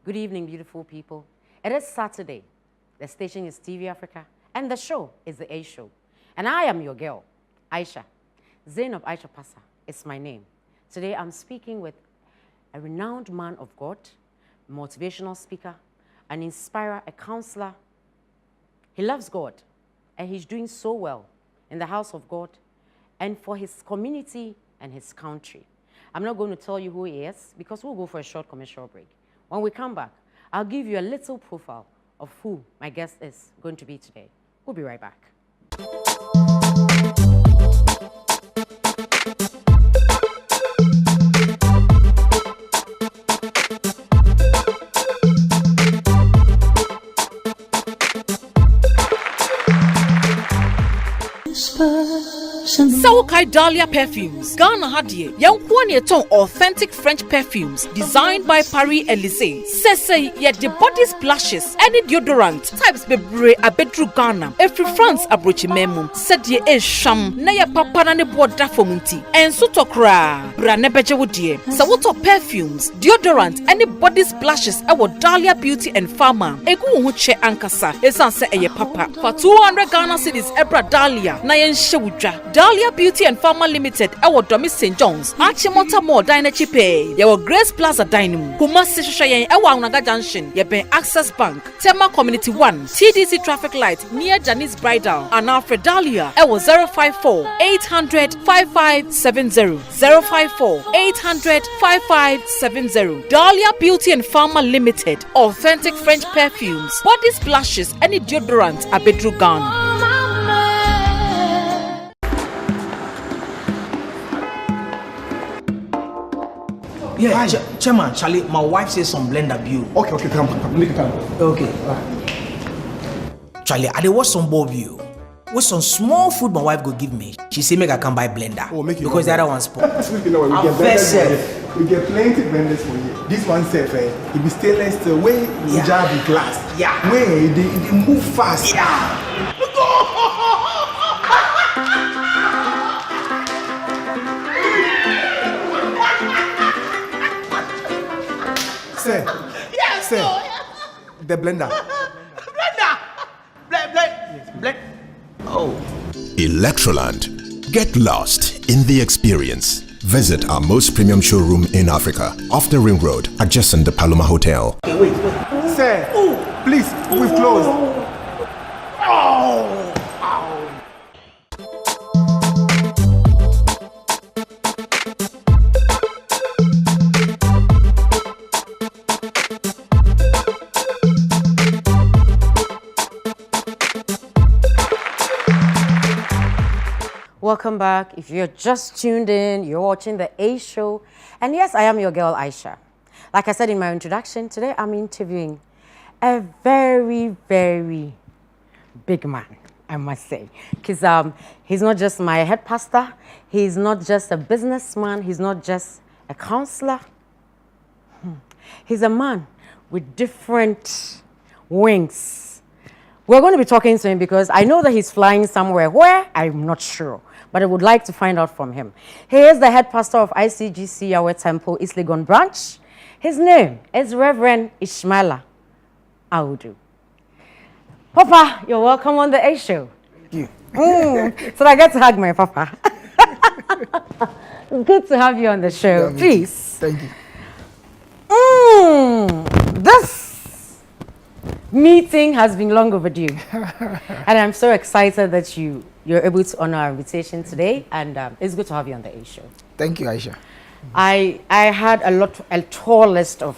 Good evening, beautiful people. It is Saturday. The station is TV Africa, and the show is the A Show. And I am your girl, Aisha. Zainab Aisha Passa is my name. Today I'm speaking with a renowned man of God, a motivational speaker, an inspirer, a counselor. He loves God, and he's doing so well in the house of God and for his community and his country. I'm not going to tell you who he is because we'll go for a short commercial break. When we come back, I'll give you a little profile of who my guest is going to be today. We'll be right back. Sawokai Dahlia Perfumes. Ghana Hadie. Yankwane ton authentic French perfumes designed by Paris Elysée. Sese yet the body splashes. Any deodorant types bebre abedru Ghana. Every France abrochi memu. Said ye e sham. Na ye papa na ne boda fomunti. En sutokra. Bra nebeje wodie. Sawoto perfumes, deodorant, any body splashes ewo Dahlia Beauty and Pharma. Egu hu che ankasa. Esan se eye papa. For 200 Ghana cedis ebra Dahlia. Na yen shewudwa. Dahlia Beauty and Pharma Limited, our Domis St. John's, Achimota Mall, Dine Chipe, your Grace Plaza Dynamo, Kumasi Shayen, our Naga Junction, Yebe Access Bank, Tema Community 1, TDC Traffic Light, near Janice Bridal, and Alfred Dahlia, our 054 800 5570, 054 800 5570. Dahlia Beauty and Pharma Limited, authentic French perfumes, body splashes, any deodorant, Abedru Ghana. Yeah, Chairman, Charlie, my wife says some blender view. Okay, come, make it come. Okay. Charlie, I dey watch some ball view. With some small food my wife go give me. She say make I come buy blender. Oh, make it because the other one spoil. You know what, we get plenty blenders for you. This one safe, it be stainless steel, way you jar be glass. Yeah. Way they move fast. Yeah. Sir, Yes, sir, no. the blender. Blend. Oh. Electroland. Get lost in the experience. Visit our most premium showroom in Africa, off the Ring Road, adjacent the Paloma Hotel. Okay, wait. Sir, please, we've closed. Oh. Welcome back. If you're just tuned in, you're watching the A Show. And yes, I am your girl, Aisha. Like I said in my introduction, today I'm interviewing a very, very big man, I must say. Because he's not just my head pastor. He's not just a businessman. He's not just a counselor. He's a man with different wings. We're going to be talking to him because I know that he's flying somewhere. Where? I'm not sure. But I would like to find out from him. He is the head pastor of ICGC, our temple, East Legon branch. His name is Reverend Ishmaila Awudu. Papa, you're welcome on the A Show. Thank you. So I get to hug my papa. Good to have you on the show. Yeah, please. Thank you. This meeting has been long overdue. And I'm so excited that you're able to honor our invitation today. And it's good to have you on the A Show. Thank you, Aisha. I had a tall list of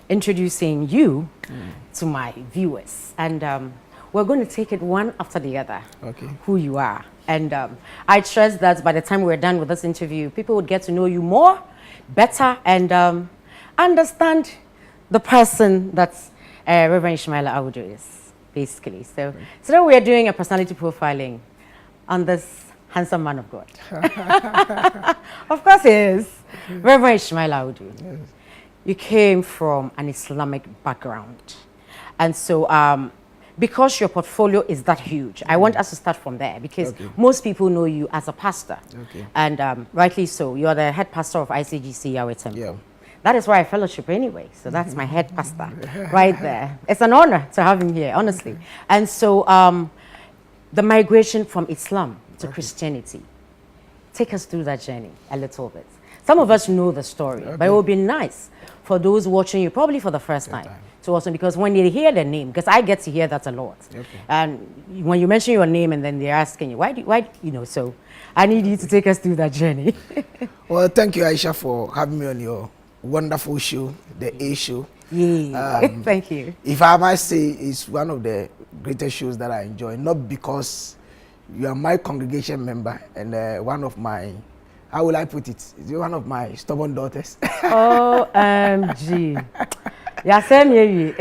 introducing you to my viewers. And we're going to take it one after the other. Okay. Who you are. And I trust that by the time we're done with this interview, people would get to know you more, better, and understand the person that's Reverend Ishmaila Awudu is, basically. So today we are doing a personality profiling on this handsome man of God. Of course he is. Reverend Ishmaila Awudu. Yes. You came from an Islamic background. And so because your portfolio is that huge, I want us to start from there because most people know you as a pastor. And rightly so. You are the head pastor of ICGC, our temple. Yeah. that is where I fellowship anyway. So that's my head pastor right there. It's an honor to have him here, honestly. And so the migration from Islam to Christianity, take us through that journey a little bit. Some of us know the story, but it would be nice for those watching you, probably for the first time, to also, because when they hear the name, because I get to hear that a lot. And when you mention your name and then they're asking you, why, you know, so I need you to take us through that journey. Well, thank you, Aisha, for having me on your wonderful show, the A Show. Yeah, thank you. If I might say, it's one of the greatest shows that I enjoy, not because you are my congregation member and one of my, how will I put it? You're one of my stubborn daughters. OMG. Yeah, same here.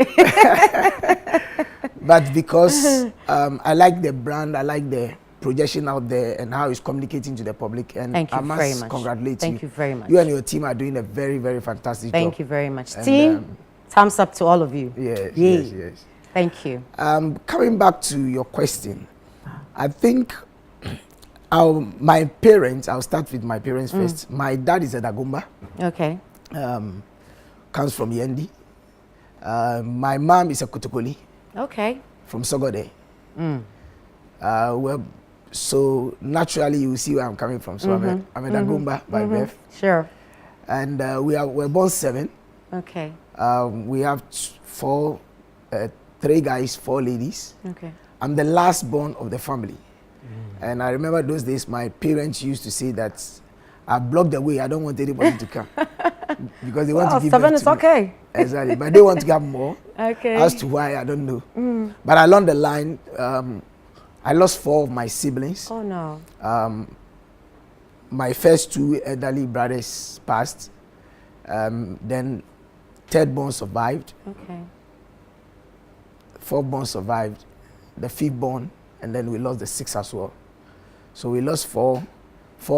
But because I like the brand, I like the projection out there and how it's communicating to the public. And Thank you I must very much. congratulate you. Thank you very much. You and your team are doing a very, very fantastic job. Thank you very much. And, Team, thumbs up to all of you. Yes, Yay. yes, yes. Thank you. Coming back to your question, I think my parents, I'll start with my parents first. My dad is a Dagomba. Okay. Comes from Yendi. My mom is a Kotokoli. Okay. From Sogode. Well, so naturally you see where I'm coming from. So I'm a Dagomba by birth. Sure. And we're born 7. Okay. We have 3 guys, 4 ladies. Okay. I'm the last born of the family. And I remember those days my parents used to say that I blocked the way, I don't want anybody to come. Because they want to give 7 birth is to me. okay. Exactly, but they want to have more. Okay. As to why, I don't know. But along the line, I lost 4 of my siblings. Oh no. My first 2 elderly brothers passed. Then 3rd born survived. Okay. 4th born survived. The 5th born, and then we lost the 6th as well. So we lost 4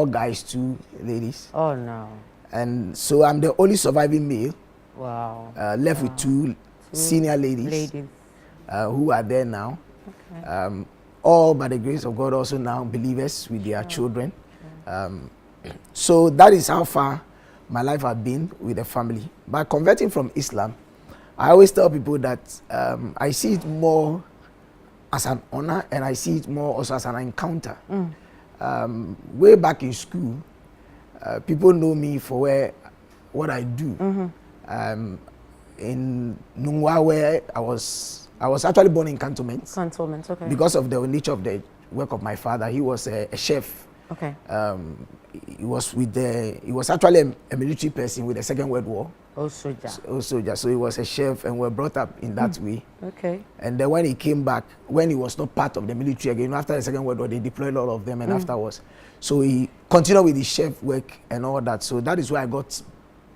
guys, 2 ladies. Oh no. And so I'm the only surviving male. Wow. Left with 2 senior ladies. Who are there now. Okay. All by the grace of God also now believers with their children. So that is how far my life has been with the family. By converting from Islam, I always tell people that I see it more as an honor and I see it more also as an encounter. Way back in school, people know me for what I do. In Nungwa, where I was actually born in cantonment. Cantonment, okay. Because of the nature of the work of my father, he was a chef. Okay. He was actually a military person with the Second World War. Oh, soldier. So he was a chef and we were brought up in that way. Okay. And then when he came back, when he was not part of the military again, after the Second World War, they deployed a lot of them and afterwards. So he continued with his chef work and all that. So that is where I got,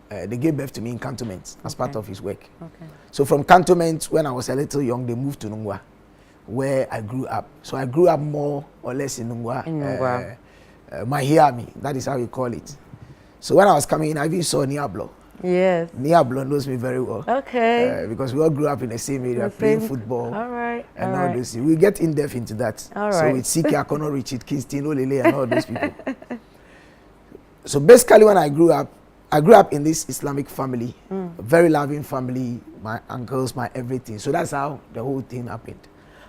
they gave birth to me in cantonment as part of his work. Okay. So from cantonment, when I was a little young, they moved to Nungwa, where I grew up. So I grew up more or less in Nungwa. In Nungwa. Mahiami, that is how you call it. So when I was coming in, I even saw Niablo. Yes. Niablo knows me very well. Okay. Because we all grew up in the same area, playing football. All right. And all those things. We get in depth into that. All so right. with CK Akono, Richard, Kingston, Olele, and all those people. So basically when I grew up in this Islamic family, a very loving family, my uncles, my everything. So that's how the whole thing happened.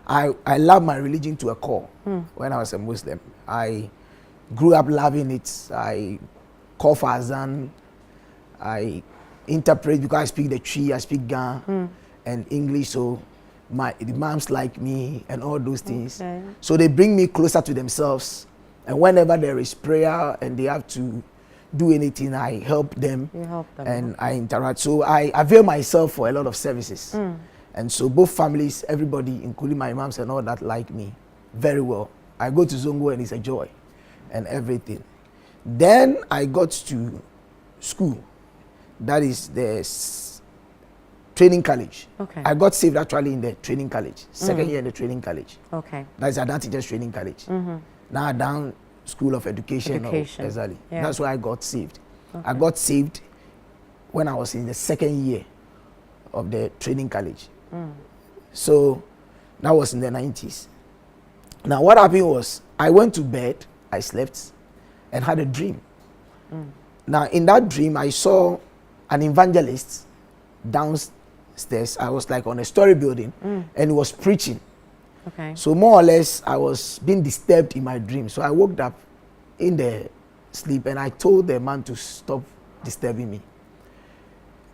I love my religion to a core when I was a Muslim. I grew up loving it. I call for Azan. I interpret because I speak the Tree, I speak Ga and English. So the imams like me and all those things. Okay. So they bring me closer to themselves. And whenever there is prayer and they have to do anything, I help them. You help them. And I interact. So I avail myself for a lot of services. And so both families, everybody, including my imams and all that, like me very well. I go to Zongo and it's a joy and everything. Then I got to school. That is the training college. Okay. I got saved actually in the training college. Second year in the training college. Okay. That is Adult Teachers Training College. Now down School of Education. Exactly. Yeah. That's where I got saved. Okay. I got saved when I was in the second year of the training college. So that was in the 90s. Now what happened was I went to bed, I slept and had a dream. Now in that dream I an evangelist downstairs. I was like on a story building, and he was preaching. Okay. So more or less, I was being disturbed in my dream. So I woke up in the sleep, and I told the man to stop disturbing me.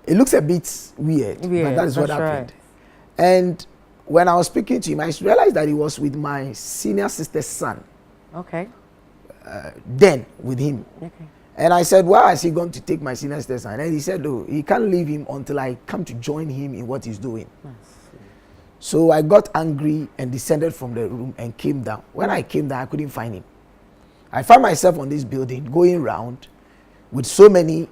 It looks a bit weird, but that is what happened. Right. And when I was speaking to him, I realized that he was with my senior sister's son. Okay. Then with him. Okay. And I said, why is he going to take my senior sister's son? And he said, oh, he can't leave him until I come to join him in what he's doing. So I got angry and descended from the room and came down. When I came down, I couldn't find him. I found myself on this building going around with so many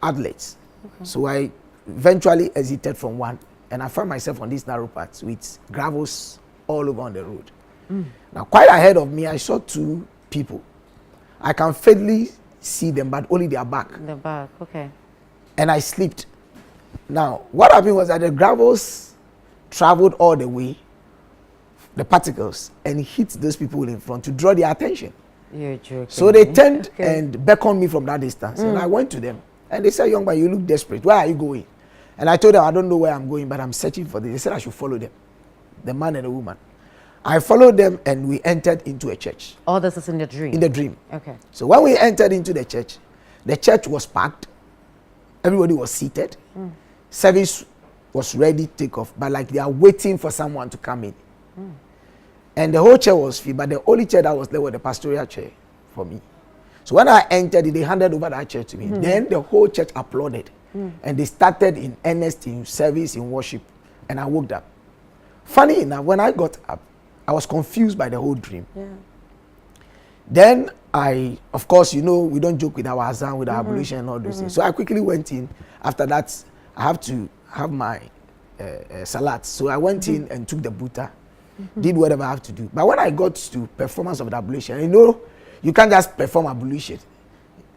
outlets. So I eventually exited from one, and I found myself on these narrow paths with gravels all over on the road. Now, quite ahead of me, I saw two people. I can faintly see them, but only their back. The back, okay. And I slipped. Now, what happened was that the gravels traveled all the way, the particles, and hit those people in front to draw their attention. You're joking. So they turned and beckoned me from that distance. And I went to them. And they said, young man, you look desperate. Where are you going? And I told them, I don't know where I'm going, but I'm searching for this. They said I should follow them, the man and the woman. I followed them, and we entered into a church. All this is in the dream? In the dream. Okay. So when we entered into the church was packed. Everybody was seated. Service was ready to take off, but like they are waiting for someone to come in. And the whole chair was filled, but the only chair that was there was the pastoral chair for me. So when I entered, they handed over that chair to me. Then the whole church applauded. And they started in earnest in service, in worship. And I woke up. Funny enough, when I got up, I was confused by the whole dream. Yeah. Then of course, we don't joke with our azan, with our ablution and all those things. So I quickly went in. After that, I have to have my salat. So I went in and took the buta, did whatever I have to do. But when I got to performance of the ablution, you can't just perform ablution.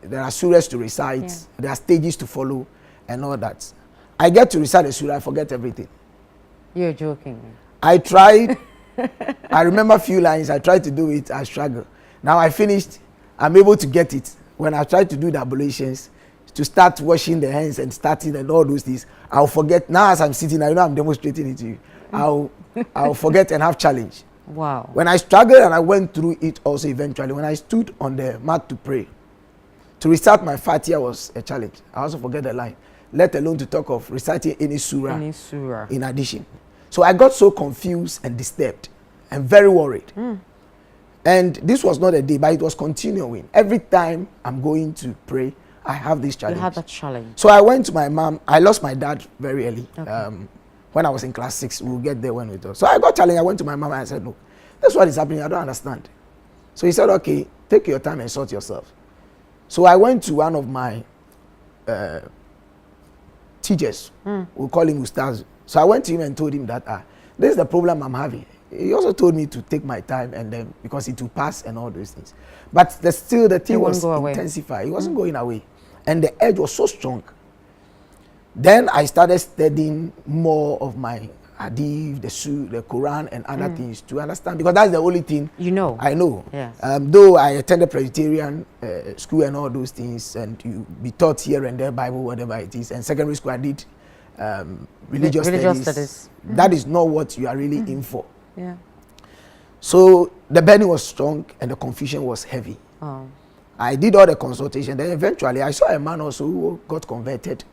There are surahs to recite, there are stages to follow, and all that. I get to recite the surah, I forget everything. You're joking. I tried. I remember a few lines. I tried to do it. I struggled. Now I finished. I'm able to get it. When I tried to do the ablutions, to start washing the hands and starting and all those things, I'll forget. Now as I'm sitting, I know I'm demonstrating it to you. I'll forget and have challenge. Wow. When I struggled and I went through it also eventually, when I stood on the mat to pray, to recite my Fatiha was a challenge. I also forget the line, let alone to talk of reciting any surah in addition. So I got so confused and disturbed and very worried. And this was not a day, but it was continuing. Every time I'm going to pray, I have this challenge. You had that challenge. So I went to my mom. I lost my dad very early. Okay. When I was in class 6, we'll get there when we talk. So I got challenged. I went to my mom and I said, look, that's what is happening. I don't understand. So he said, okay, take your time and sort yourself. So I went to one of my teachers. We'll call him Ustaz. So I went to him and told him that this is the problem I'm having. He also told me to take my time and then because it will pass and all those things. But the thing was intensified. It wasn't going away. And the edge was so strong. Then I started studying more of my hadith, the Quran and other things to understand, because that's the only thing I know. Yes. Though I attended Presbyterian school and all those things, and you be taught here and there Bible, whatever it is. And secondary school I did religious studies. That is not what you are really in for. Yeah. So the burden was strong and the confusion was heavy. Oh. I did all the consultation. Then eventually I saw a man also who got converted.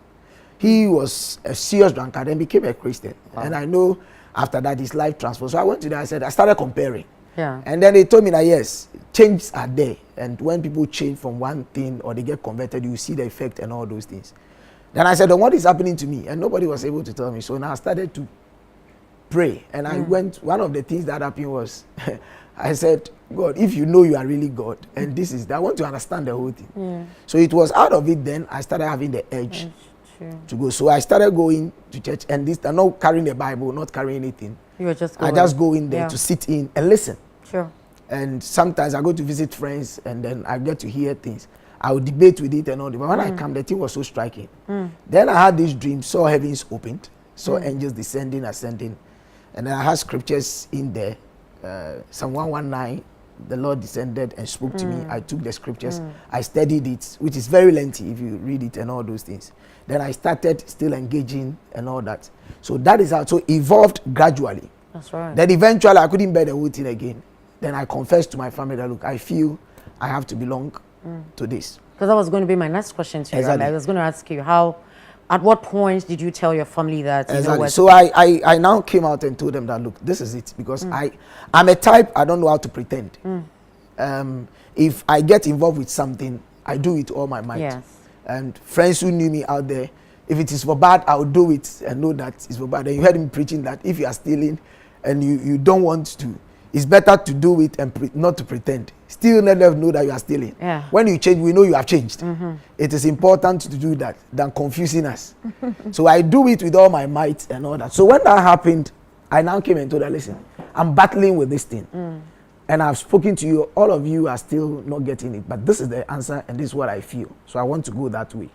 He was a serious drunkard and became a Christian. Wow. And I know after that his life transformed. So I went to there, I started comparing. Yeah. And then they told me that yes, changes are there. And when people change from one thing or they get converted, you see the effect and all those things. Then I said, what is happening to me? And nobody was able to tell me. So now I started to pray. And I went, one of the things that happened was, I said, God, if you know you are really God, and this is, I want to understand the whole thing. Yeah. So it was out of it then, I started having the edge to go. So I started going to church, and this, I'm not carrying the Bible, not carrying anything. You were just going. I just go in there to sit in and listen. Sure. And sometimes I go to visit friends, and then I get to hear things. I would debate with it and all that. But when I come, the thing was so striking. Then I had this dream, saw heavens opened, saw angels descending, ascending. And then I had scriptures in there, Psalm 119, the Lord descended and spoke to me. I took the scriptures, I studied it, which is very lengthy if you read it and all those things. Then I started still engaging and all that. So that is how it evolved gradually. That's right. Then eventually I couldn't bear the whole thing again. Then I confessed to my family that, look, I feel I have to belong to this. Because that was going to be my next question to you. Exactly. I was going to ask you at what point did you tell your family that? Exactly. You know, So I now came out and told them that, look, this is it. Because I'm a type, I don't know how to pretend. If I get involved with something, I do it all my might. Yes. And friends who knew me out there, if it is for bad, I'll do it and know that it's for bad. And you heard me preaching that if you are stealing and you don't want to, it's better to do it and not to pretend. Still let them know that you are stealing. Yeah. When you change, we know you have changed. It is important to do that than confusing us. So I do it with all my might and all that. So when that happened, I now came and told her, listen, I'm battling with this thing. And I've spoken to you, all of you are still not getting it. But this is the answer and this is what I feel. So I want to go that way.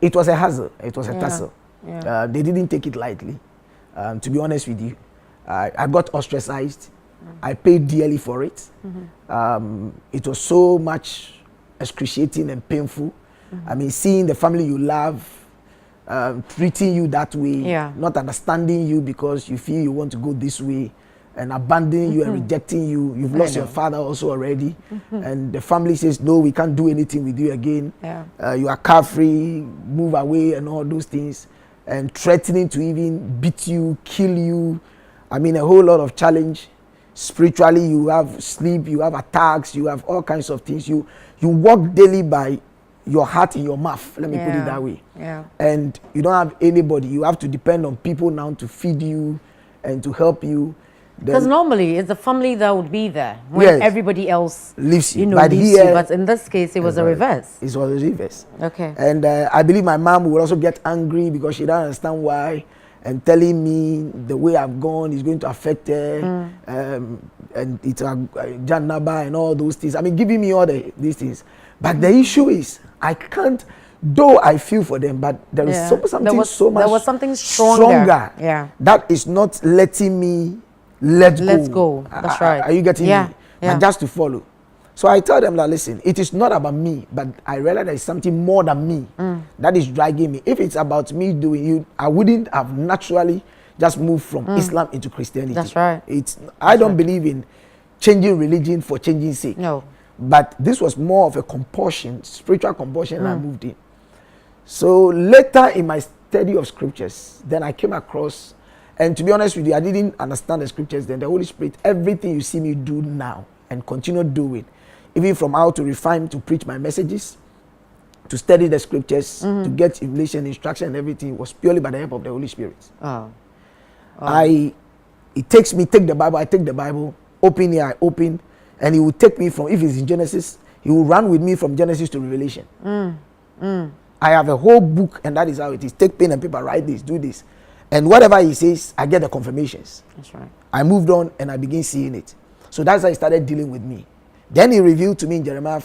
It was a hassle. It was a tussle. Yeah. They didn't take it lightly. To be honest with you, I got ostracized. I paid dearly for it. It was so much excruciating and painful. I mean, seeing the family you love treating you that way, not understanding you because you feel you want to go this way, and abandoning you and rejecting you. You've lost your father also already. And the family says, no, we can't do anything with you again. You are carefree, move away and all those things. And threatening to even beat you, kill you. I mean, a whole lot of challenge. Spiritually, you have sleep, you have attacks, you have all kinds of things. You walk daily by your heart in your mouth, let me put it that way. And you don't have anybody. You have to depend on people now to feed you and to help you. Because normally it's the family that would be there when everybody else leaves you. But leaves you. But in this case, it was a reverse. It was a reverse. Okay. And I believe my mom would also get angry because she don't understand why, and telling me the way I've gone is going to affect her, and it's Janaba and all those things. I mean, giving me all these things. But the issue is, I can't. Though I feel for them, but there is something stronger. That is not letting me. Let's go. That's right. Are you getting me? And just to follow. So I tell them that, listen, it is not about me, but I realize there is something more than me that is dragging me. If it's about me doing it, I wouldn't have naturally just moved from Islam into Christianity. That's right. I don't believe in changing religion for changing sake. No. But this was more of a compulsion, spiritual compulsion, and I moved in. So later in my study of scriptures, then I came across. And to be honest with you, I didn't understand the scriptures then. The Holy Spirit, everything you see me do now and continue doing, even from how to refine, to preach my messages, to study the scriptures, to get revelation, instruction, and everything was purely by the help of the Holy Spirit. It takes me, take the Bible, open here, I open, and he will take me from, if it's in Genesis, he will run with me from Genesis to Revelation. I have a whole book, and that is how it is. Take pen and paper, write this, do this. And whatever he says, I get the confirmations. That's right. I moved on and I began seeing it. So that's how he started dealing with me. Then he revealed to me in Jeremiah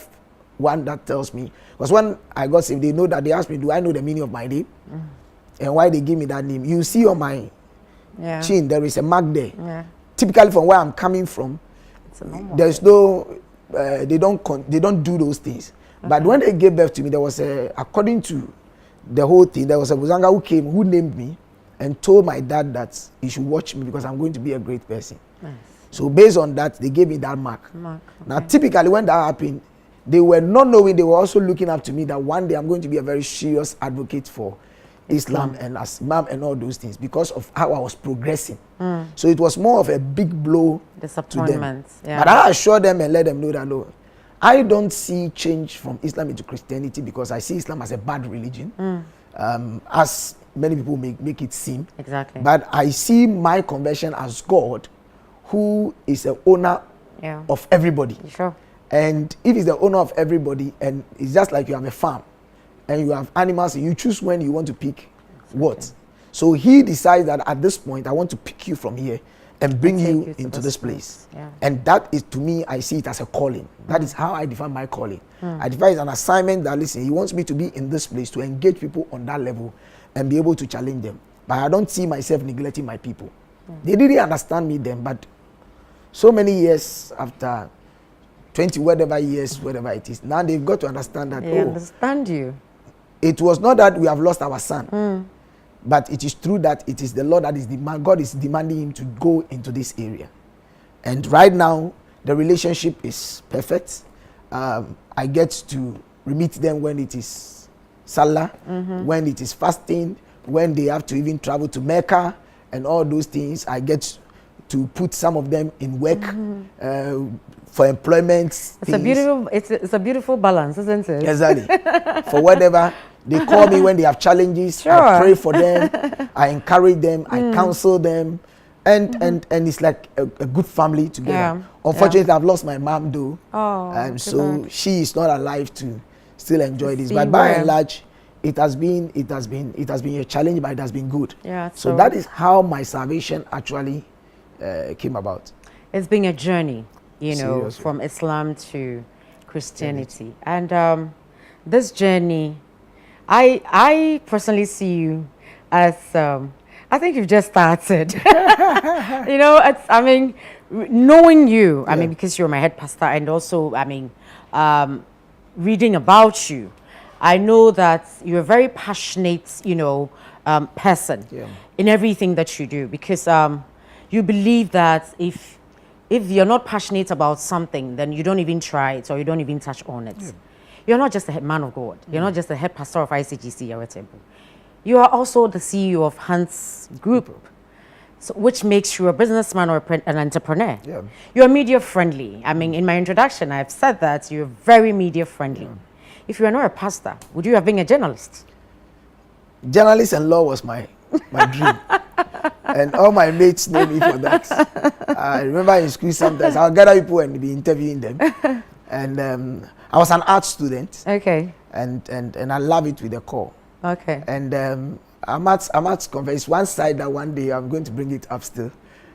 1 that tells me, because when I got saved, they know that they asked me, do I know the meaning of my name? And why they give me that name? You see on my chin, there is a mark there. Typically from where I'm coming from, there's no, they don't do those things. But when they gave birth to me, there was according to the whole thing, there was a Buzanga who came, who named me, and told my dad that he should watch me because I'm going to be a great person. Nice. So based on that, they gave me that mark. Okay. Now, typically when that happened, they were not knowing, they were also looking up to me that one day I'm going to be a very serious advocate for Islam and as Imam and all those things because of how I was progressing. So it was more of a big blow to them. But I assured them and let them know that, no, I don't see change from Islam into Christianity because I see Islam as a bad religion. As many people make it seem. Exactly. But I see my conversion as God, who is the owner of everybody. Sure. And if he's the owner of everybody, and it's just like you have a farm, and you have animals, and you choose when you want to pick what. So he decides that at this point, I want to pick you from here and bring you into this place. And that is, to me, I see it as a calling. That is how I define my calling. I define it as an assignment that, listen, he wants me to be in this place to engage people on that level and be able to challenge them. But I don't see myself neglecting my people. They didn't understand me then, but so many years after 20 whatever years, whatever it is. Now they've got to understand that, They understand you. It was not that we have lost our son, but it is true that it is the Lord that is God is demanding him to go into this area. And right now, the relationship is perfect. I get to meet them when it is Salah, when it is fasting, when they have to even travel to Mecca and all those things. I get to put some of them in work for employment. It's a beautiful balance, isn't it? Exactly. For whatever. They call me when they have challenges. Sure. I pray for them. I encourage them. I counsel them. And it's like a good family together. Yeah. Unfortunately, I've lost my mom though. Oh, so she is not alive to still enjoy this. But by and large, it has been a challenge, but it has been good. Yeah. So that is how my salvation actually came about. It's been a journey, you know, Seriously. from Islam to Christianity. And this journey, I personally see you as, I think you've just started. You know, knowing you, I mean, because you're my head pastor, and also, reading about you, I know that you're a very passionate, you know, person in everything that you do, because you believe that if you're not passionate about something, then you don't even try it or you don't even touch on it. Yeah. You're not just a head man of God. You're not just the head pastor of ICGC or Temple. You are also the CEO of Hans Group, so, which makes you a businessman or an entrepreneur. Yeah. You're media friendly. I mean, in my introduction, I've said that you're very media friendly. Yeah. If you are not a pastor, would you have been a journalist? Journalist and law was my dream. And all my mates know me for that. I remember in school sometimes I'll gather people and be interviewing them. And I was an art student. Okay. And I love it with a core. Okay. And I must confess, one side that one day I'm going to bring it up still.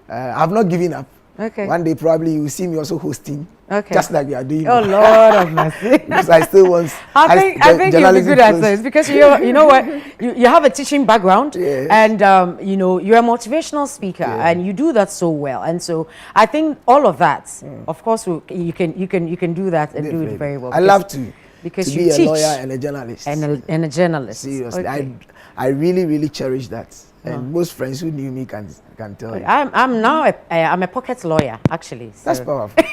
I've not given up. Okay. One day probably you will see me also hosting. Okay. Just like we are doing. Oh, Lord of mercy. Because I still want. I think you'll be good at this, because you know what, you have a teaching background, yes. And you know, you're a motivational speaker, and you do that so well. And so I think all of that, of course, you can do that and Definitely. do it very well. I love to because to you be teach a lawyer and a journalist. and a journalist. Seriously, Okay. I really cherish that. And most friends who knew me can tell you. I'm now I'm a pocket lawyer, actually. So. That's powerful.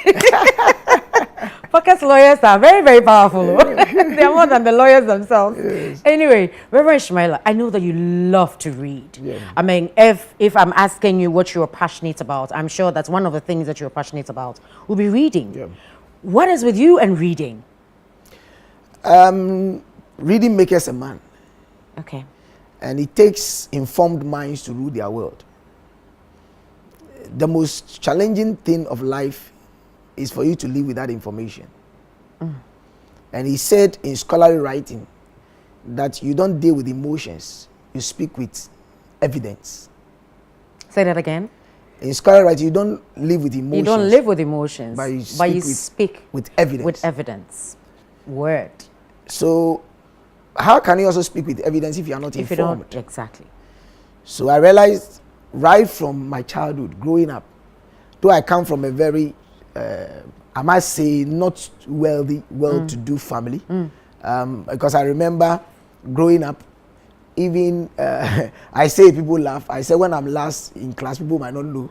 Pocket lawyers are very, very powerful. They are more than the lawyers themselves. Yes. Anyway, Reverend Ishmaila, I know that you love to read. Yeah. I mean, if I'm asking you what you're passionate about, I'm sure that's one of the things that you're passionate about will be reading. Yeah. What is with you and reading? Reading makes us a man. Okay. And it takes informed minds to rule their world. The most challenging thing of life is for you to live with that information. And he said in scholarly writing that you don't deal with emotions, you speak with evidence. Say that again. In scholarly writing, you don't live with emotions. You don't live with emotions, but you speak with evidence. With evidence. Word. So how can you also speak with evidence if you are not informed? You don't, exactly. So I realized right from my childhood, growing up, though I come from a very, I must say, not wealthy, well-to-do family, because I remember growing up, even, I say people laugh, I say when I'm last in class, people might not know,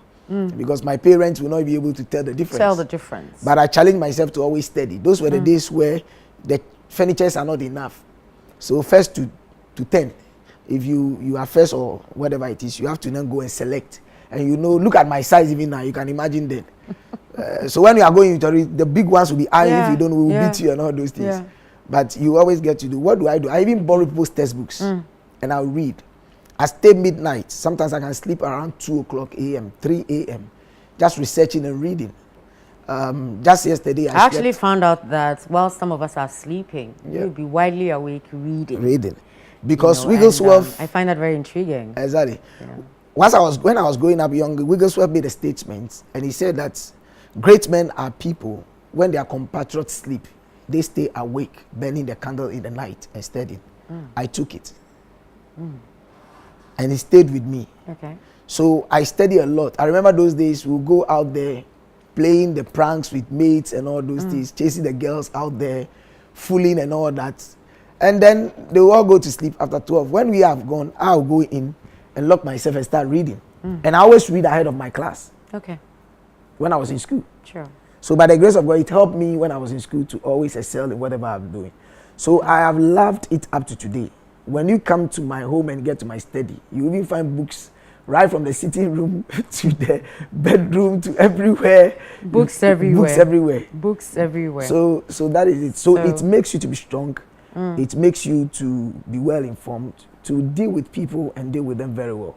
because my parents will not be able to tell the difference. Tell the difference. But I challenged myself to always study. Those were the days where the furnitures are not enough. So first to 10, if you are first or whatever it is, you have to then go and select. And you know, look at my size even now, you can imagine then. So when you are going into the big ones will be eyeing if you don't, we will beat you and all those things. Yeah. But you always get to do, what do? I even borrow people's textbooks and I'll read. I stay midnight. Sometimes I can sleep around 2 o'clock a.m., 3 a.m., just researching and reading. Just yesterday, I actually found out that while some of us are sleeping, you'll be widely awake reading. Because Wigglesworth, I find that very intriguing. Exactly. Yeah. When I was growing up young, Wigglesworth made a statement, and he said that great men are people, when their compatriots sleep, they stay awake, burning the candle in the night and studying. I took it. And it stayed with me. Okay. So I study a lot. I remember those days we'll go out there playing the pranks with mates and all those things, chasing the girls out there, fooling and all that. And then they will all go to sleep after 12. When we have gone, I'll go in and lock myself and start reading. And I always read ahead of my class. Okay. When I was in school. Sure. So by the grace of God, it helped me when I was in school to always excel in whatever I'm doing. So I have loved it up to today. When you come to my home and get to my study, you even find books right from the sitting room to the bedroom to everywhere. Books everywhere. Books everywhere. Books everywhere. So that is it. So it makes you to be strong. It makes you to be well informed, to deal with people and deal with them very well.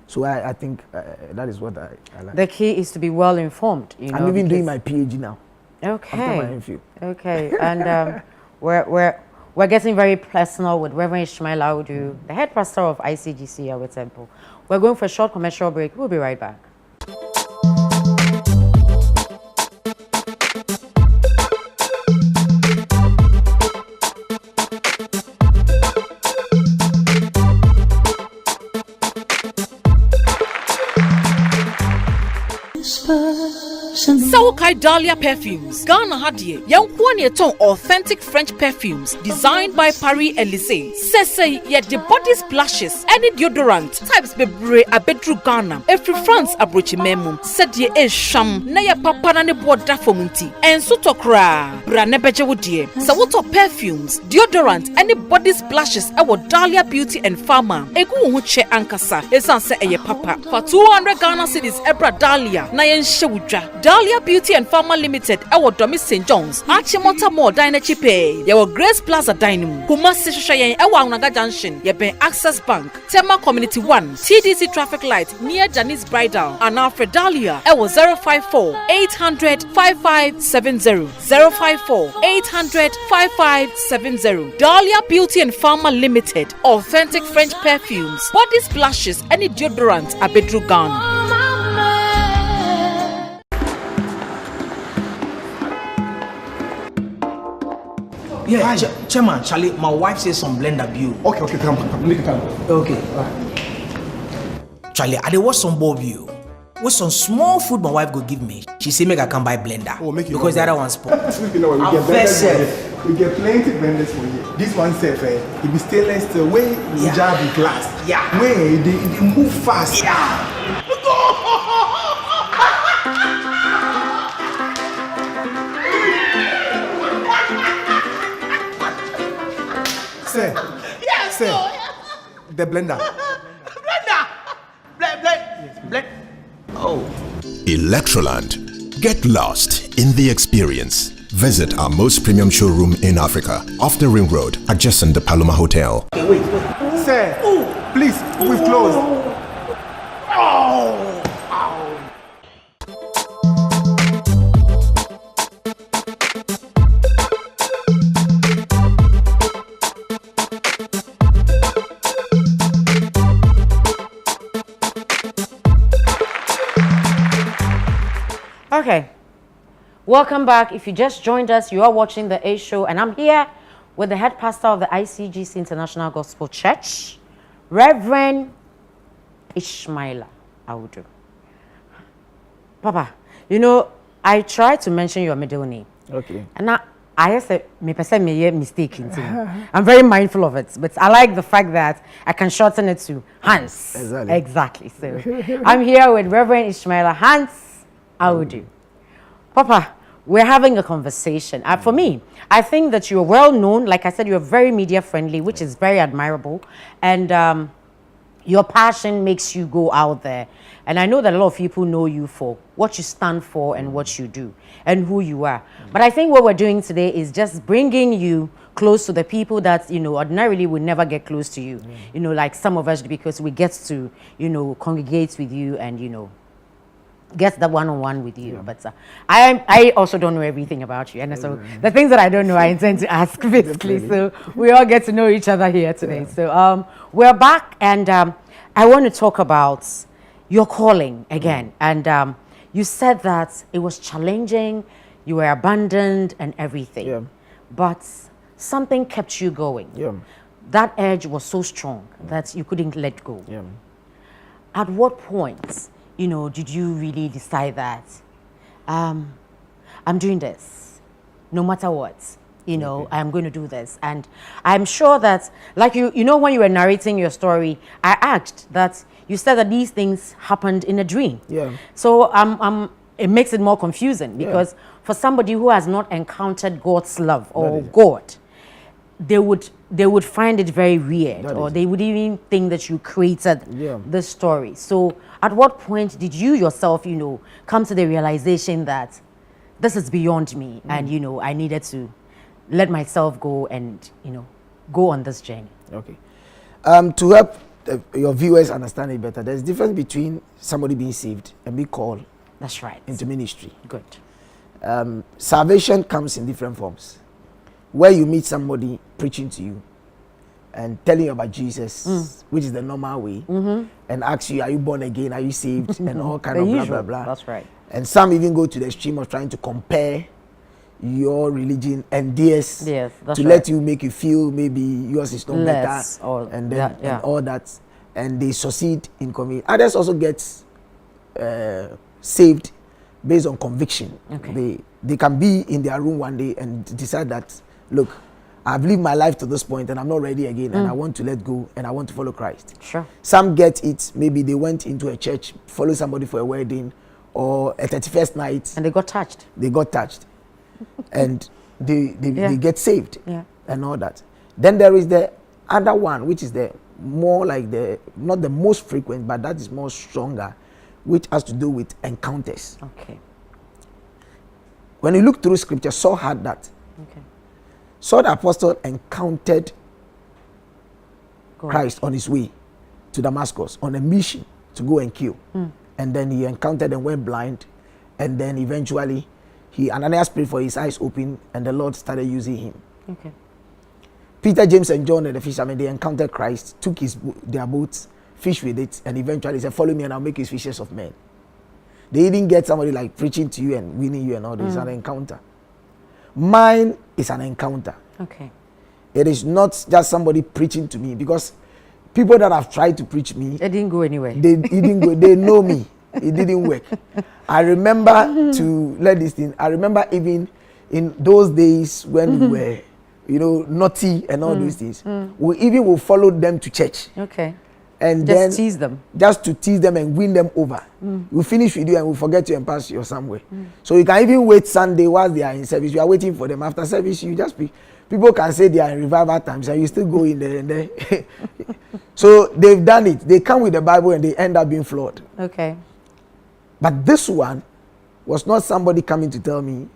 So I think that is what I like. The key is to be well informed. You know, I'm even doing my PhD now. Okay. After my MPhil. Okay. And we're getting very personal with Reverend Ishmaila Awudu, the head pastor of ICGC Awudu Temple. We're going for a short commercial break. We'll be right back. Sawukai Dahlia Perfumes, Ghana Hadie, Yankwane Ton authentic French perfumes designed by Paris Elysee. Sese yet the body splashes, any deodorant types bebre abedru Ghana. Every France abrochi memu, said ye e sham, na ya papa na ne boda fomunti. En sutokra, bra nebeje wodie. Sawoto perfumes, deodorant, any body splashes, our Dahlia Beauty and Pharma. Egu uche ankasa, esanse eye papa. For 200 Ghana cedis ebra Dahlia, na yen shewudra. Dahlia Beauty and Pharma Limited, our Domis St. John's, Achimota Mall, Dina Chipe, your Grace Plaza Dynamo, Kumasi Shayan, Awanaga Junction, Yebe Access Bank, Tema Community 1, TDC Traffic Light, near Janice Bridal, and Alfred Dahlia, our 054 800 5570, 054 800 5570. Dahlia Beauty and Pharma Limited, authentic French perfumes, body splashes, any deodorant, Abedru Ghana. Yeah, Chairman, Charlie, my wife says some blender view. Okay, come, make it come. Okay. Charlie, I dey watch some ball view. With some small food my wife go give me. She say make I come buy blender. Oh, make it because the other one spoil. You know what, I'm very safe. we get plenty blenders for you. This one safe, it be stainless steel, way Yeah. jar be glass. Yeah. Way they move fast. Yeah. Sir. Yes, Sir. no. The blender. Blend. Oh. Electroland. Get lost in the experience. Visit our most premium showroom in Africa, off the Ring Road, adjacent the Paloma Hotel. Okay, wait. Sir, please, we've closed. Okay, welcome back. If you just joined us, you are watching the A Show, and I'm here with the head pastor of the ICGC International Gospel Church, Reverend Ishmaila Awudu. Papa, you know, I tried to mention your middle name. Okay. And I said, me mistake. I'm very mindful of it, but I like the fact that I can shorten it to Hans. Exactly. So I'm here with Reverend Ishmaila Hans Awudu. Papa, we're having a conversation. For me, I think that you're well known. Like I said, you're very media friendly, which is very admirable. And your passion makes you go out there. And I know that a lot of people know you for what you stand for and what you do and who you are. But I think what we're doing today is just bringing you close to the people that, you know, ordinarily would never get close to you. You know, like some of us, because we get to, you know, congregate with you and, you know, get that one-on-one with you. But I also don't know everything about you, and so the things that I don't know I intend to ask basically. So we all get to know each other here today. So we're back, and I want to talk about your calling again. And you said that it was challenging, you were abandoned and everything, but something kept you going. That edge was so strong that you couldn't let go. At what point, you know, did you really decide that I'm doing this, no matter what. You know, I'm going to do this. And I'm sure that, like you know, when you were narrating your story, I asked that you said that these things happened in a dream. Yeah. So it makes it more confusing because for somebody who has not encountered God's love or God, they would find it very weird, or they would even think that you created the story. So at what point did you yourself, you know, come to the realization that this is beyond me and, you know, I needed to let myself go and, you know, go on this journey? Okay. To help your viewers understand it better, there's a difference between somebody being saved and being called That's right. into ministry. Good. Salvation comes in different forms. Where you meet somebody preaching to you and telling you about Jesus, which is the normal way, and ask you, are you born again? Are you saved? And all kind of blah, blah, blah. That's right. And some even go to the extreme of trying to compare your religion and theirs to let you make you feel maybe yours is not Less, better, or and then that, and all that, and they succeed in convincing. Others also get saved based on conviction. Okay. They can be in their room one day and decide that, look, I've lived my life to this point and I'm not ready again, and I want to let go and I want to follow Christ. Sure. Some get it, maybe they went into a church, follow somebody for a wedding or a 31st night, And they got touched. And they get saved and all that. Then there is the other one, which is the more like not the most frequent, but that is more stronger, which has to do with encounters. Okay. When you look through scripture, Saul had that. Okay. Saul the apostle encountered God. Christ on his way to Damascus on a mission to go and kill. And then he encountered and went blind. And then eventually Ananias prayed for his eyes open, and the Lord started using him. Okay. Peter, James, and John, and the fishermen, they encountered Christ, took their boats, fished with it, and eventually said, follow me and I'll make you fishers of men. They didn't get somebody like preaching to you and winning you and all this. It's an encounter. Mine is an encounter. Okay. It is not just somebody preaching to me, because people that have tried to preach me, It didn't go anywhere. it didn't go. They know me. It didn't work. I remember I remember even in those days when we were, you know, naughty and all these things. We even will follow them to church. Okay. And Just then tease them. Just to tease them and win them over. We finish with you and we forget you and pass you somewhere. So you can even wait Sunday while they are in service. You are waiting for them. After service, you just be. People can say they are in revival times and you still go in there and there. So they've done it. They come with the Bible and they end up being flawed. Okay. But this one was not somebody coming to tell me,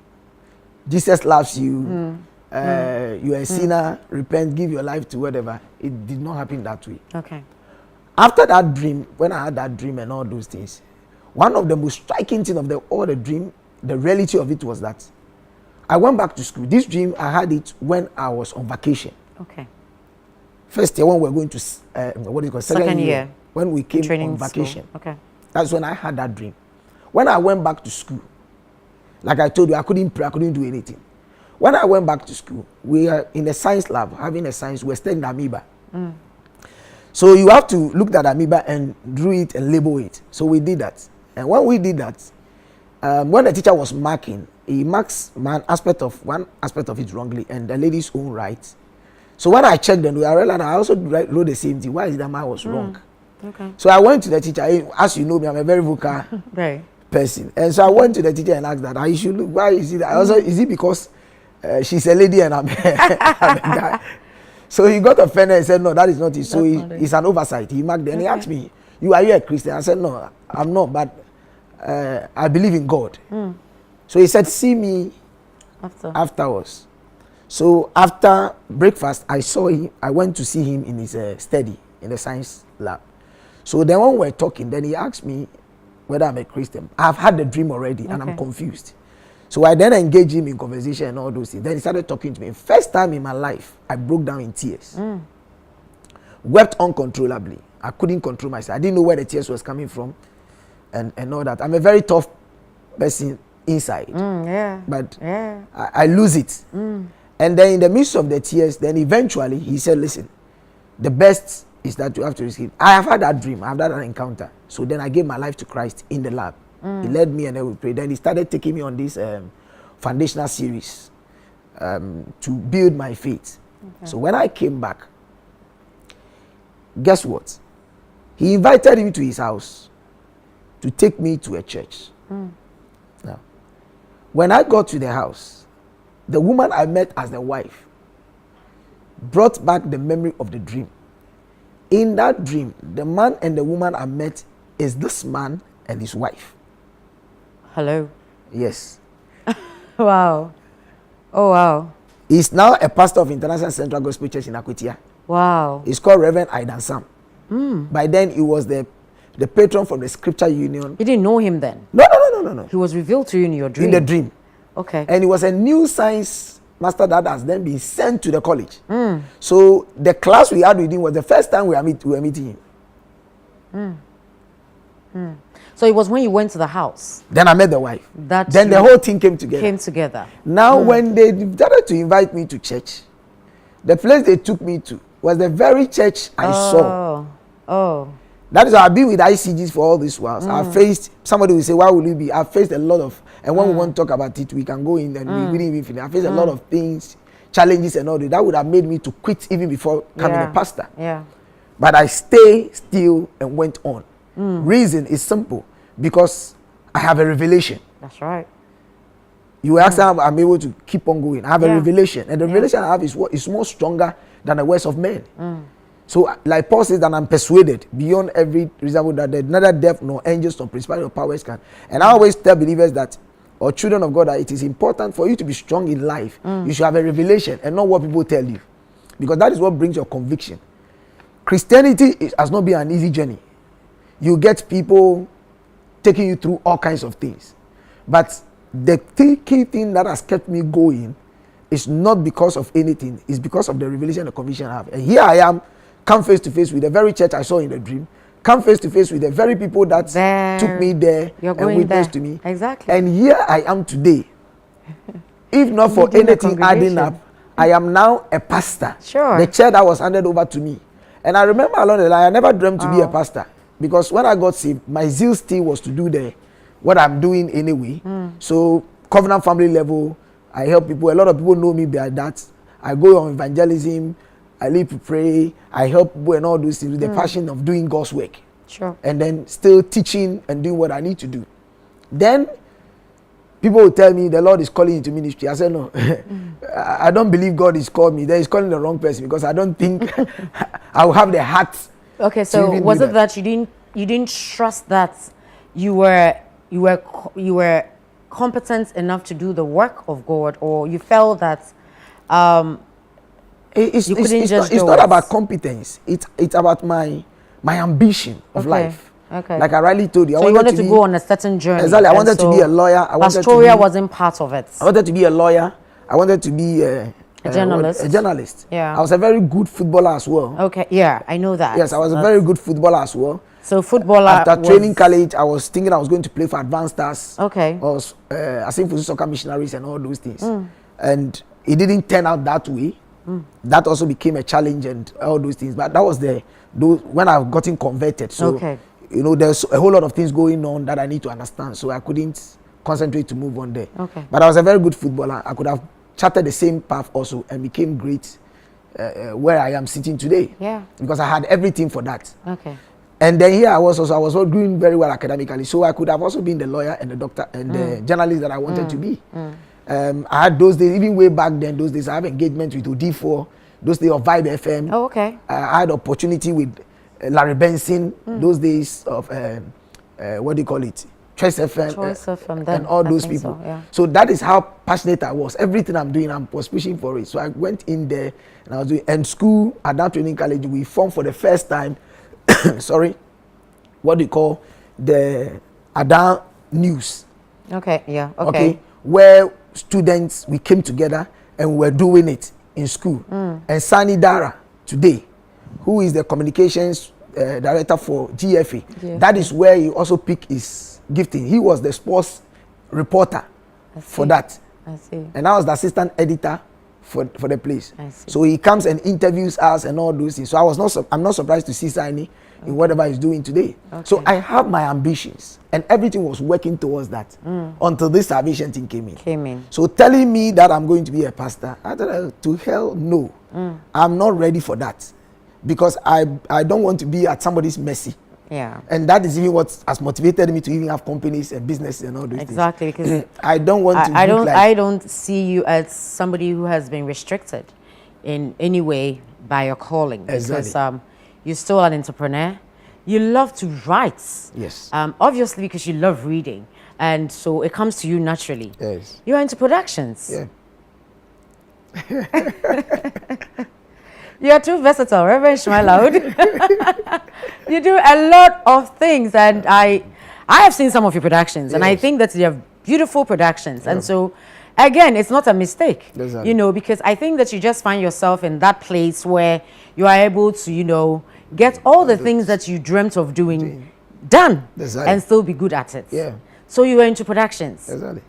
Jesus loves you, you are a sinner, repent, give your life to whatever. It did not happen that way. Okay. After that dream, when I had that dream and all those things, one of the most striking things of all the dream, the reality of it was that I went back to school. This dream, I had it when I was on vacation. Okay. First year when we were going to, what is it called? Second year. When we came Training on vacation. school. Okay. That's when I had that dream. When I went back to school, like I told you, I couldn't pray, I couldn't do anything. When I went back to school, we are in a science lab, having a science, we're studying amoeba. So you have to look at amoeba and draw it and label it. So we did that. And when we did that, when the teacher was marking, he marks one aspect of it wrongly and the lady's own right. So when I checked them, I realized I also wrote the same thing. Why is that mine was wrong? Okay. So I went to the teacher. As you know me, I'm a very vocal person. And so I went to the teacher and asked that, I should look, why is it? Also, is it because she's a lady and I'm a guy? So he got offended and said, no, that is not it. So it's an oversight. He marked it and he asked me, are you a Christian? I said, no, I'm not, but I believe in God. So he said, see me afterwards. So after breakfast, I saw him. I went to see him in his study in the science lab. So then when we were talking, then he asked me whether I'm a Christian. I've had the dream already and I'm confused. So I then engaged him in conversation and all those things. Then he started talking to me. First time in my life, I broke down in tears. Wept uncontrollably. I couldn't control myself. I didn't know where the tears was coming from and all that. I'm a very tough person inside. But I lose it. And then in the midst of the tears, then eventually he said, listen, the best is that you have to receive. I have had that dream. I have had that encounter. So then I gave my life to Christ in the lab. He led me and then we prayed. Then he started taking me on this foundational series to build my faith. Okay. So when I came back, guess what? He invited me to his house to take me to a church. Now, when I got to the house, the woman I met as the wife brought back the memory of the dream. In that dream, the man and the woman I met is this man and his wife. Hello. Yes. Wow. Oh, wow. He's now a pastor of International Central Gospel Church in Akwetia. Wow. He's called Reverend Aidan Sam. By then, he was the patron from the Scripture Union. You didn't know him then? No. He was revealed to you in your dream? In the dream. Okay. And he was a new science master that has then been sent to the college. So the class we had with him was the first time we were meeting him. So it was when you went to the house? Then I met the wife. Then the whole thing came together. Now, when they started to invite me to church, the place they took me to was the very church I saw. Oh. That is why I've been with ICGC for all these whiles. I've faced, somebody will say, why will you be? I've faced a lot of, and when we want to talk about it, we can go in and we didn't even finish. I faced a lot of things, challenges and all that. That would have made me to quit even before becoming a pastor. Yeah. But I stayed still and went on. Reason is simple, because I have a revelation. That's right. You ask how I'm able to keep on going. I have a revelation, and the revelation I have is what is more stronger than the words of men. So, like Paul says, that I'm persuaded beyond every reasonable that neither death nor angels nor principalities or powers can. And I always tell believers that, or children of God, that it is important for you to be strong in life. You should have a revelation and not what people tell you, because that is what brings your conviction. Christianity has not been an easy journey. You get people taking you through all kinds of things, but the key thing that has kept me going is not because of anything. It's because of the revelation and the conviction I have. And here I am, come face to face with the very church I saw in the dream, come face to face with the very people that took me there and witnessed to me. Exactly. And here I am today. If not for anything adding up, I am now a pastor. Sure. The chair that was handed over to me. And I remember along the line, I never dreamt to be a pastor, because when I got saved, my zeal still was to do what I'm doing anyway. So, covenant family level, I help people. A lot of people know me by that. I go on evangelism, I live to pray, I help people and all those things with the passion of doing God's work. Sure. And then still teaching and doing what I need to do. Then people will tell me the Lord is calling you to ministry. I said, no, I don't believe God is called me. Then He's calling the wrong person, because I don't think I will have the heart. Okay, so was it that you didn't trust that you were competent enough to do the work of God, or you felt that it's not about competence. It's about my ambition of life. Okay. Like I rightly told you, so you wanted to go on a certain journey. Exactly. I wanted to be a lawyer. Pastoral wasn't part of it. I wanted to be a lawyer. I wanted to be a journalist. A journalist. Yeah. I was a very good footballer as well. Okay. Yeah, I know that. Yes, I was a very good footballer as well. So footballer. After training college, I was thinking I was going to play for Advanced Stars. Okay. I was assisting for soccer missionaries and all those things. And it didn't turn out that way. That also became a challenge and all those things. But that was when I've gotten converted. So, there's a whole lot of things going on that I need to understand. So I couldn't concentrate to move on there. Okay. But I was a very good footballer. I could have charted the same path also and became great where I am sitting today. Yeah. Because I had everything for that. Okay. And then here I was doing very well academically. So I could have also been the lawyer and the doctor and the journalist that I wanted to be. I had those days, even way back then, those days I have engagement with OD4, those days of Vibe FM. Oh, okay. I had opportunity with Larry Benson, those days of, what do you call it? Choice FM and all those people. So that is how passionate I was. Everything I'm doing, I was pushing for it. So I went in there and I was doing, and school, at that training college, we formed for the first time, what do you call, the Adam News. Okay, yeah, okay. Where students, we came together and we were doing it in school. And Sani Dara, today, who is the communications director for GFA, that is where he also picked his gifting. He was the sports reporter for that. I see. And I was the assistant editor for the place. I see. So he comes and interviews us and all those things. So I'm not surprised to see Sani in whatever he's doing today. Okay. So I have my ambitions, and everything was working towards that until this salvation thing came in. So telling me that I'm going to be a pastor, I thought, to hell no. I'm not ready for that, because I don't want to be at somebody's mercy. Yeah. And that is even what has motivated me to even have companies and businesses and all those Exactly, things. because I don't want to. I don't see you as somebody who has been restricted in any way by your calling. Exactly. Because you're still an entrepreneur. You love to write. Yes. Obviously, because you love reading, and so it comes to you naturally. Yes. You're into productions. Yeah. You're too versatile, Reverend Ishmaila. You do a lot of things, and I have seen some of your productions, and I Yes. think that they're beautiful productions. And so, again, it's not a mistake, Exactly. you know, because I think that you just find yourself in that place where you are able to, you know, get all the things that you dreamt of doing done Exactly. and still be good at it. Yeah. So you were into productions. Exactly.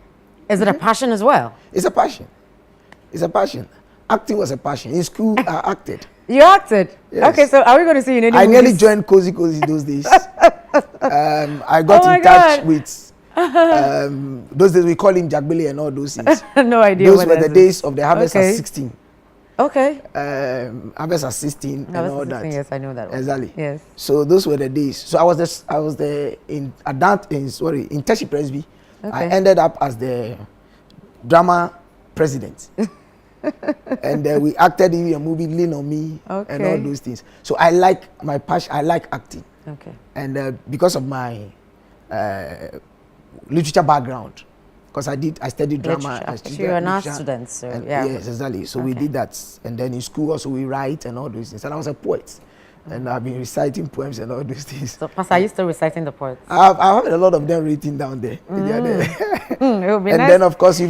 Is it a passion as well? It's a passion. It's a passion. Acting was a passion. In school, I acted. You acted? Yes. Okay, so are we going to see you in any I nearly movies? joined Cozy those days. I got Oh my in touch God. with those days we call him Jack Billy and all those things. No idea. Those what were that the is. days of the Harvest Okay. at 16. Okay. Harvest at 16 and all that. Yes, I know that one. Exactly. Yes. So those were the days. So I was the in Teshi Presby. I Okay. ended up as the drama president. And we acted in a movie, Lean on Me, and all Okay. those things. So I like my passion. I like acting, Okay. and because of my literature background, because I studied drama. Literature. I studied So you're an art literature, student, so and yeah. Yes, exactly. So we Okay. did that, and then in school also we write and all those things. And I was a poet, and I've been reciting poems and all those things. So, Pastor, are you still reciting the poets? I have a lot of them written down there. They are there. It would be And nice. then of course we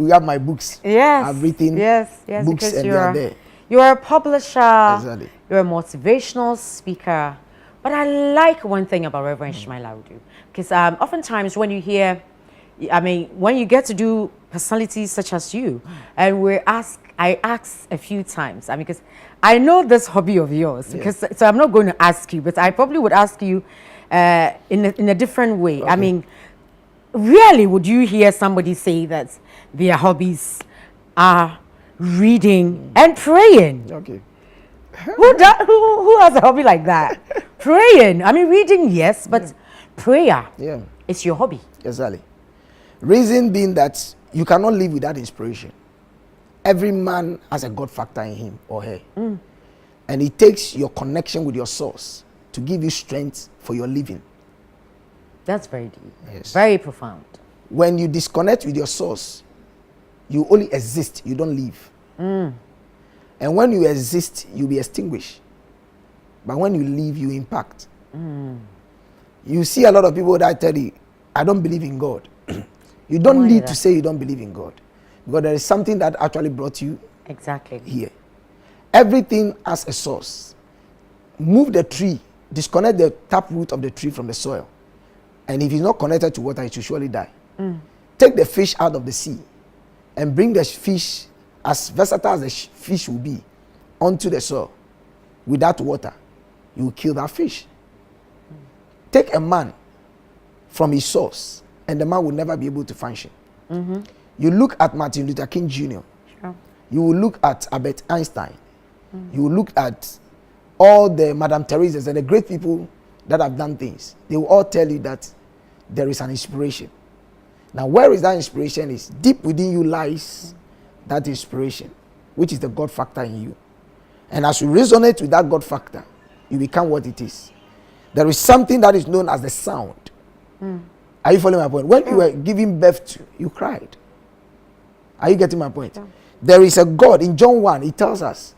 have my books. Yes. I've written yes, books because and they are there. you're a publisher. Exactly. You're a motivational speaker. But I like one thing about Reverend Ishmaila Awudu, because oftentimes when you hear, when you get to do personalities such as you, and I ask a few times, because I know this hobby of yours, because so I'm not going to ask you, but I probably would ask you in a different way. Okay. Really, would you hear somebody say that their hobbies are reading and praying? Okay. Who has a hobby like that? Praying. Reading, yes, but prayer Yeah. is your hobby. Exactly. Reason being that you cannot live without inspiration. Every man has a God factor in him or her. And it takes your connection with your source to give you strength for your living. That's very deep. Yes. Very profound. When you disconnect with your source, you only exist, you don't live. And when you exist, you'll be extinguished. But when you live, you impact. You see a lot of people that tell you, I don't believe in God. You don't Why need that? to say you don't believe in God. Because there is something that actually brought you Exactly. here. Everything has a source. Move the tree, disconnect the tap root of the tree from the soil. And if it's not connected to water, it will surely die. Take the fish out of the sea and bring the fish, as versatile as the fish will be, onto the soil. Without water, you will kill that fish. Take a man from his source, and the man will never be able to function. You look at Martin Luther King Jr. Sure. You will look at Albert Einstein. You will look at all the Madame Teresa's and the great people that have done things. They will all tell you that there is an inspiration. Now, where is that inspiration? Is deep within you lies that inspiration, which is the God factor in you. And as you resonate with that God factor, you become what it is. There is something that is known as the sound. Are you following my point? When you were giving birth to, you cried. Are you getting my point? Yeah. There is a God. In John 1, he tells us,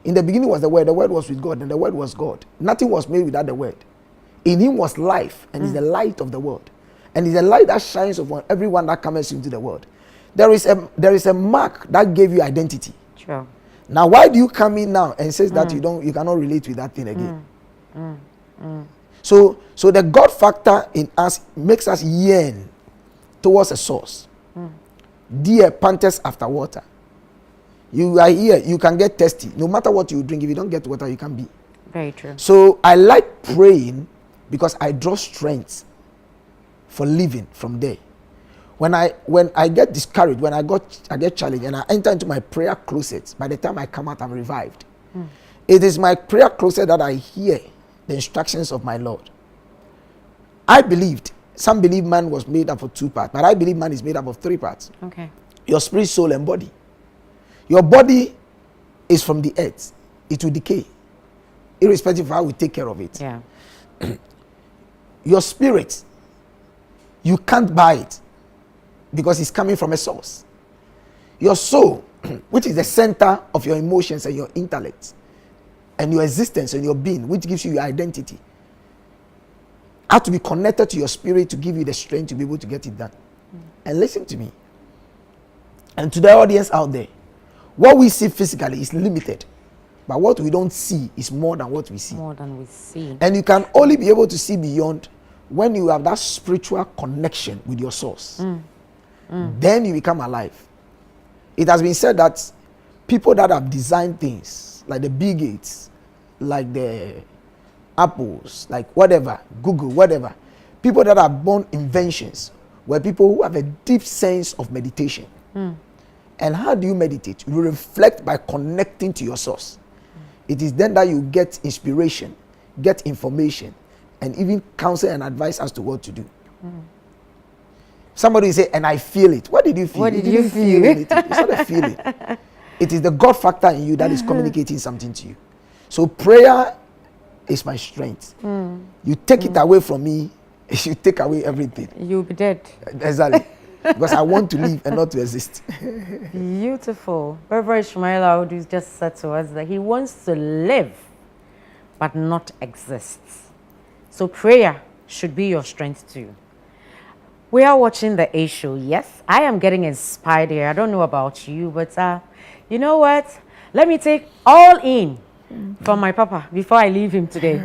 in the beginning was the Word was with God, and the Word was God. Nothing was made without the Word. In him was life, and is the light of the world. And is the light that shines upon everyone that comes into the world. There is a mark that gave you identity. Sure. Now, why do you come in now and says that you cannot relate with that thing again? So the God factor in us makes us yearn towards a source. Deer panteth after water. You are here, you can get thirsty. No matter what you drink, if you don't get water, you can't be. Very true. So I like praying because I draw strength for living from there. When I get discouraged, when I get challenged, and I enter into my prayer closet, by the time I come out, I'm revived. It is my prayer closet that I hear the instructions of my Lord. Some believe man was made up of 2 parts, but I believe man is made up of 3 parts. Okay. Your spirit, soul, and body. Your body is from the earth. It will decay, irrespective of how we take care of it. Yeah. Your spirit, you can't buy it because it's coming from a source. Your soul, which is the center of your emotions and your intellect and your existence and your being, which gives you your identity, have to be connected to your spirit to give you the strength to be able to get it done. And listen to me, and to the audience out there, what we see physically is limited, but what we don't see is more than what we see. More than we see. And you can only be able to see beyond when you have that spiritual connection with your source. Then you become alive. It has been said that people that have designed things, like the Bill Gates, like the Apples, like whatever, Google, whatever, people that have born inventions were people who have a deep sense of meditation. And how do you meditate? You reflect by connecting to your source. It is then that you get inspiration, get information, and even counsel and advice as to what to do. Somebody will say, and I feel it. What did you feel? What did you feel? Anything. It's not a feeling. It is the God factor in you that is communicating something to you. So prayer is my strength. You take it away from me, you take away everything. You'll be dead. Exactly. Because I want to live and not to exist. Beautiful. Reverend Ishmaila Awudu just said to us that he wants to live, but not exist. So prayer should be your strength too. We are watching the A Show. Yes, I am getting inspired here. I don't know about you, but you know what? Let me take all in from my papa before I leave him today.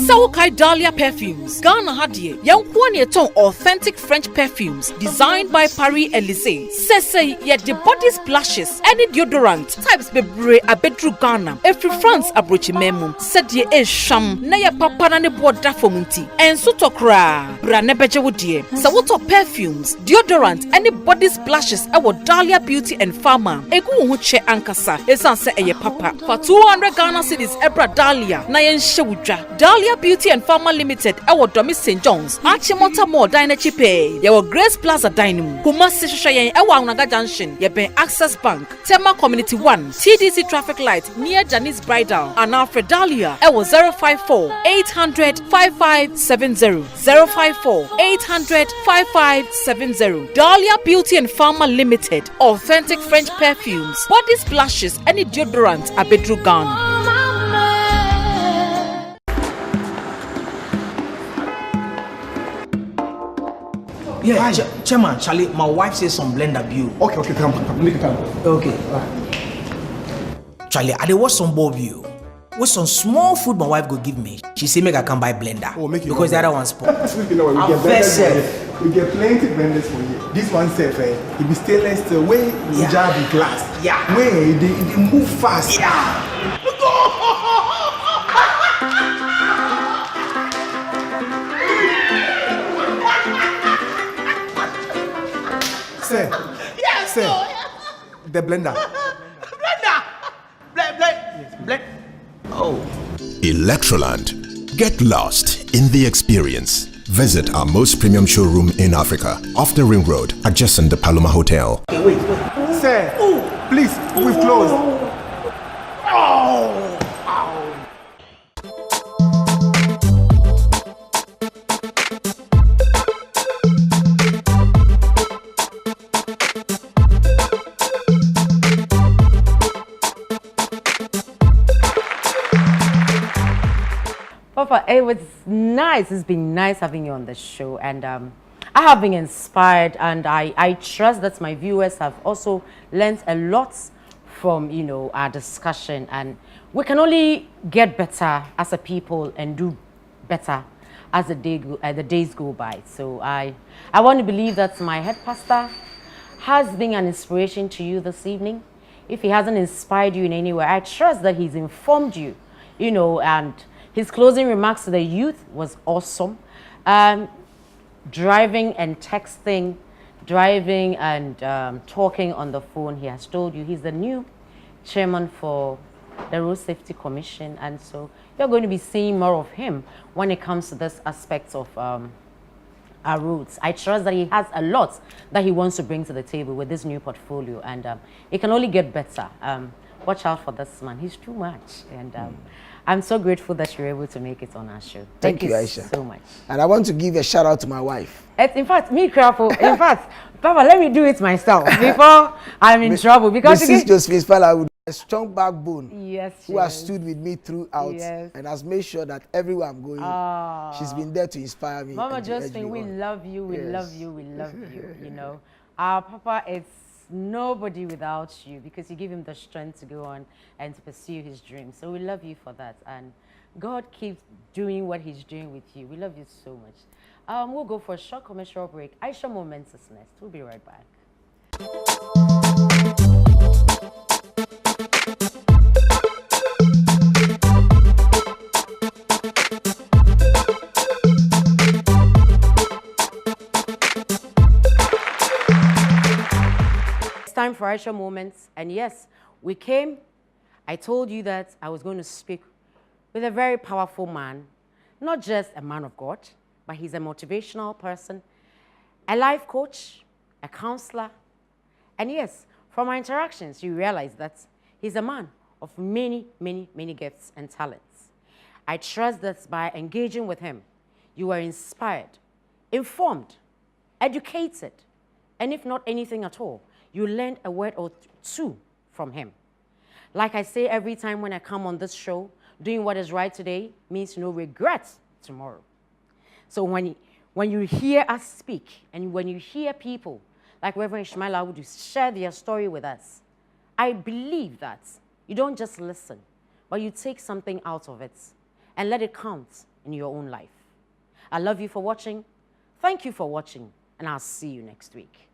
Sawokai Dahlia Perfumes. Ghana Hadie. Yankwane ton authentic French perfumes designed by Paris Elysée. Sese yet the body splashes. Any deodorant types bebre abedru Ghana. Every France abrochi memu. Said ye e sham. Na ye papa na ne boda fomunti. En sutokra. Bra nebeje wodie. Sawoto perfumes, deodorant, any body splashes ewo Dahlia Beauty and Pharma. Egu hu che ankasa. Esan se eye papa. For 200 Ghana cedis ebra Dahlia. Na yen shewudwa. Dahlia Beauty and Pharma Limited, our Domis St. John's, Archimota Mall, Dine Chipe, your Grace Plaza Dining, Kumasi Shayen, our Naga Junction, Yebe Access Bank, Tema Community 1, TDC Traffic Light, near Janice Bridal, and Alfred Dahlia, our 054 800 5570, 054 800 5570. Dahlia Beauty and Pharma Limited, authentic French perfumes, body splashes, any deodorant, Abedru Ghana. Yeah, Chairman, Charlie, my wife says some blender view. Okay, come, make it come. Okay. Charlie, I dey watch some ball view. With some small food my wife go give me. She say make I come buy blender. Oh, make it because the other one spoil. You know what, we get First blenders for you. We get plenty blenders for you. This one safe, it be stainless steel, way you jar be glass. Yeah. Way they move fast. Yeah. Sir. Yes, sir. The blender. Blend. Oh. Electroland. Get lost in the experience. Visit our most premium showroom in Africa, off the Ring Road, adjacent the Paloma Hotel. Okay, wait. Sir, please, we've closed. Papa, it was nice. It's been nice having you on the show. And I have been inspired, and I trust that my viewers have also learned a lot from, you know, our discussion, and we can only get better as a people and do better as the days go by. So I want to believe that my head pastor has been an inspiration to you this evening. If he hasn't inspired you in any way, I trust that he's informed you, you know, and his closing remarks to the youth was awesome. Driving and texting, driving and talking on the phone, he has told you he's the new chairman for the Road Safety Commission, and so you're going to be seeing more of him when it comes to this aspect of our roads. I trust that he has a lot that he wants to bring to the table with this new portfolio, and it can only get better. Watch out for this man. He's too much, and I'm so grateful that you're able to make it on our show. Thank you, Aisha, so much. And I want to give a shout out to my wife. In fact, me, careful. In fact, Papa, let me do it myself before I'm in trouble, because Mrs. Josephine Ishmaila, a strong backbone, yes, who has stood with me throughout, and has made sure that everywhere I'm going, she's been there to inspire me. Mama Josephine, we love you, we love you, we love you. You know, our Papa is nobody without you, because you give him the strength to go on and to pursue his dreams. So we love you for that, and God keeps doing what he's doing with you. We love you so much. We'll go for a short commercial break. Aisha Moments is next. We'll be right back. Time for Aisha Moments, and yes, we came. I told you that I was going to speak with a very powerful man, not just a man of God, but he's a motivational person, a life coach, a counselor, and yes, from our interactions, you realize that he's a man of many, many, many gifts and talents. I trust that by engaging with him, you are inspired, informed, educated, and if not anything at all, you learned a word or two from him. Like I say every time when I come on this show, doing what is right today means no regrets tomorrow. So when you hear us speak, and when you hear people like Reverend Ishmaila Awudu share their story with us, I believe that you don't just listen, but you take something out of it and let it count in your own life. I love you for watching. Thank you for watching, and I'll see you next week.